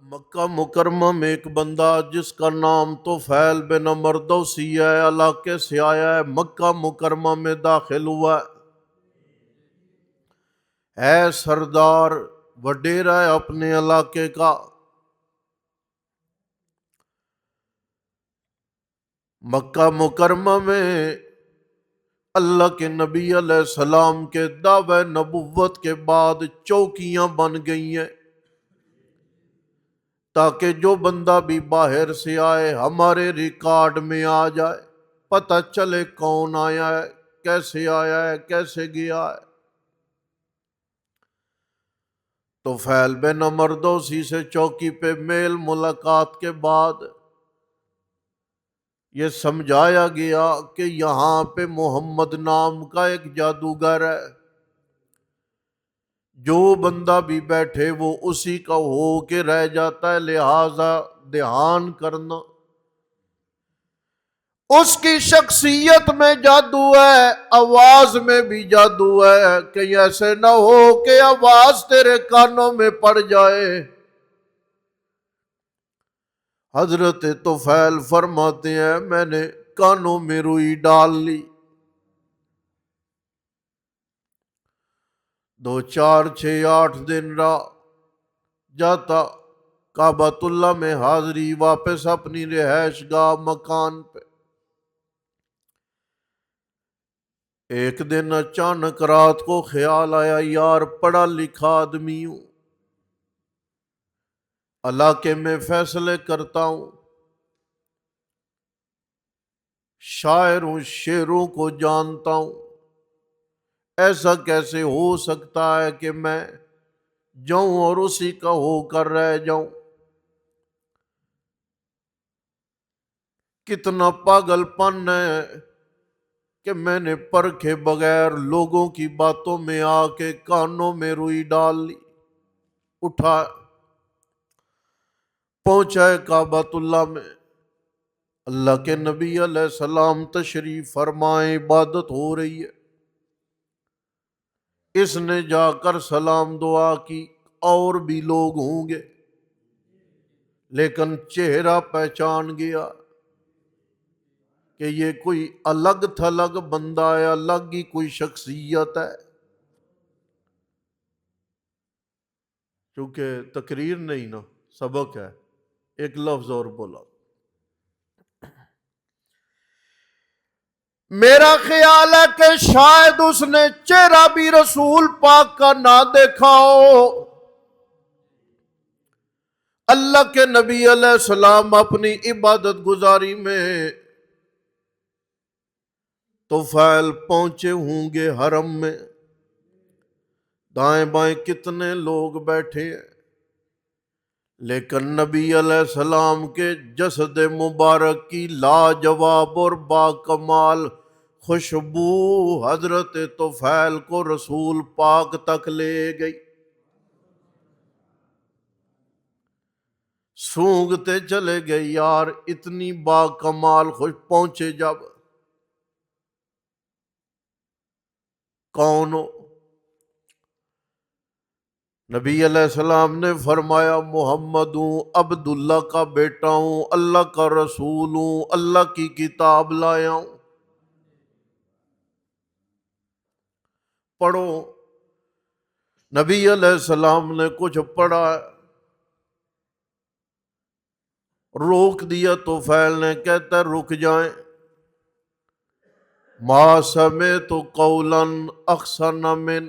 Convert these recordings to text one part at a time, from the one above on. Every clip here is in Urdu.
مکہ مکرمہ میں ایک بندہ جس کا نام طفیل بن عمر دوسی ہے، علاقے سے آیا ہے، مکہ مکرمہ میں داخل ہوا ہے سردار وڈیرا ہے اپنے علاقے کا۔ مکہ مکرمہ میں اللہ کے نبی علیہ السلام کے دعوی نبوت کے بعد چوکیاں بن گئی ہیں تاکہ جو بندہ بھی باہر سے آئے ہمارے ریکارڈ میں آ جائے، پتہ چلے کون آیا ہے، کیسے گیا ہے۔ تو طفیل بن عمر دوسی سے چوکی پہ میل ملاقات کے بعد یہ سمجھایا گیا کہ یہاں پہ محمد نام کا ایک جادوگر ہے، جو بندہ بھی بیٹھے وہ اسی کا ہو کے رہ جاتا ہے، لہذا دھیان کرنا۔ اس کی شخصیت میں جادو ہے، آواز میں بھی جادو ہے، کہ ایسے نہ ہو کہ آواز تیرے کانوں میں پڑ جائے۔ حضرت طفیل فرماتے ہیں میں نے کانوں میں روئی ڈال لی، 2 4 6 8 دن رہا، جاتا کعبۃ اللہ میں حاضری، واپس اپنی رہائش گاہ مکان پہ۔ ایک دن اچانک رات کو خیال آیا یار پڑھا لکھا آدمی ہوں، علاقے میں فیصلے کرتا ہوں، شاعر ہوں، شعروں کو جانتا ہوں، ایسا کیسے ہو سکتا ہے کہ میں جاؤں اور اسی کا ہو کر رہ جاؤں؟ کتنا پاگل پن ہے کہ میں نے پرکھے بغیر لوگوں کی باتوں میں آ کے کانوں میں روئی ڈال لی۔ اٹھا پہنچا ہے کعبۃ اللہ میں، اللہ کے نبی علیہ السلام تشریف فرمائے، عبادت ہو رہی ہے۔ اس نے جا کر سلام دعا کی، اور بھی لوگ ہوں گے لیکن چہرہ پہچان گیا کہ یہ کوئی الگ تھلگ بندہ ہے، الگ ہی کوئی شخصیت ہے۔ چونکہ تقریر نہیں نا، سبق ہے، ایک لفظ اور بولا۔ میرا خیال ہے کہ شاید اس نے چہرہ بھی رسول پاک کا نہ دیکھا ہو۔ اللہ کے نبی علیہ السلام اپنی عبادت گزاری میں طفیل پہنچے ہوں گے حرم میں، دائیں بائیں کتنے لوگ بیٹھے ہیں، لیکن نبی علیہ السلام کے جسد مبارک کی لاجواب اور باکمال خوشبو حضرت طفیل کو رسول پاک تک لے گئی۔ سونگھتے چلے گئے یار، اتنی باکمال خوش پہنچے جب، کون ہو؟ نبی علیہ السلام نے فرمایا محمد ہوں، عبداللہ کا بیٹا ہوں، اللہ کا رسول ہوں، اللہ کی کتاب لایا ہوں۔ پڑھو۔ نبی علیہ السلام نے کچھ پڑھا، روک دیا طفیل نے، کہتا رک جائیں، ما سمعت قولا احسن من،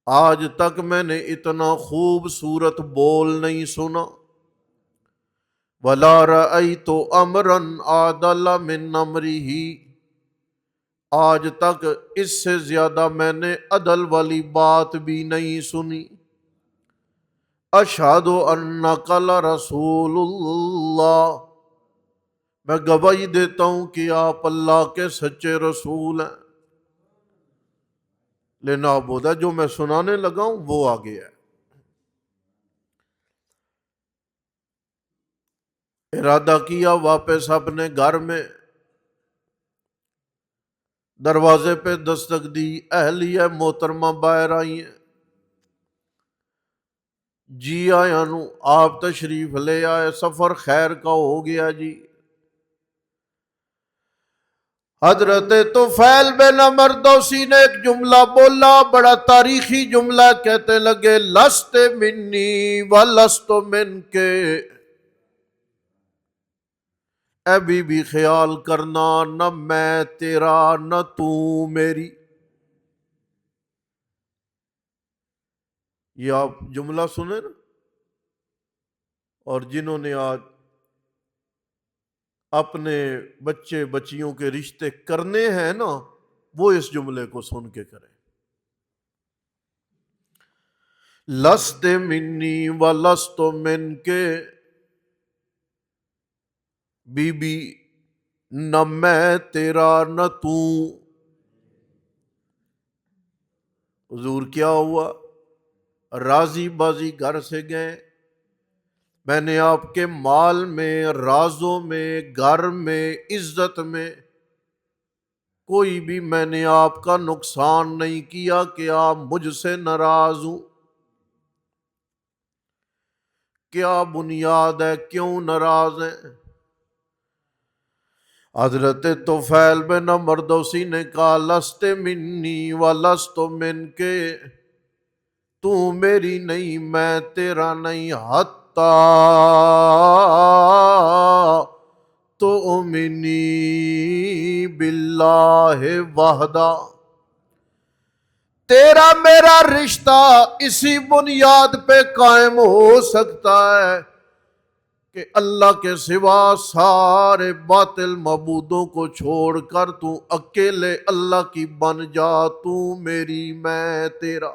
آج تک میں نے اتنا خوبصورت بول نہیں سنا، ولا رأیت امرا اعدل من امرہ، آج تک اس سے زیادہ میں نے عدل والی بات بھی نہیں سنی، اشہد انک لرسول اللہ، میں گواہی دیتا ہوں کہ آپ اللہ کے سچے رسول ہیں۔ لینا بودا جو میں سنانے لگا ہوں وہ آگے ہے۔ ارادہ کیا واپس اپنے گھر میں، دروازے پہ دستک دی، اہلیہ محترمہ باہر آئی ہیں، جی آیا نو آپ تشریف لے آئے، سفر خیر کا ہو گیا جی۔ حضرت طفیل بن عمر دوسی نے ایک جملہ بولا، بڑا تاریخی جملہ، کہتے لگے لست منی و لست من کے، اے بی بی خیال کرنا نہ میں تیرا نہ تو میری۔ یہ آپ جملہ سنیں نا، اور جنہوں نے آج اپنے بچے بچیوں کے رشتے کرنے ہیں نا، وہ اس جملے کو سن کے کریں۔ لست منی و لست من کے، بی بی نہ میں تیرا نہ تو۔ حضور کیا ہوا؟ راضی بازی گھر سے گئے، میں نے آپ کے مال میں، رازوں میں، گھر میں، عزت میں کوئی بھی میں نے آپ کا نقصان نہیں کیا کہ آپ مجھ سے ناراض ہوں۔ کیا بنیاد ہے، کیوں ناراض ہیں؟ حضرت طفیل بن عمر دوسی نے کہا لست منی و لست من کے، تو میری نہیں میں تیرا نہیں، حتی تؤمنی باللہ وحدہ، تیرا میرا رشتہ اسی بنیاد پہ قائم ہو سکتا ہے کہ اللہ کے سوا سارے باطل معبودوں کو چھوڑ کر تو اکیلے اللہ کی بن جا، تو میری میں تیرا۔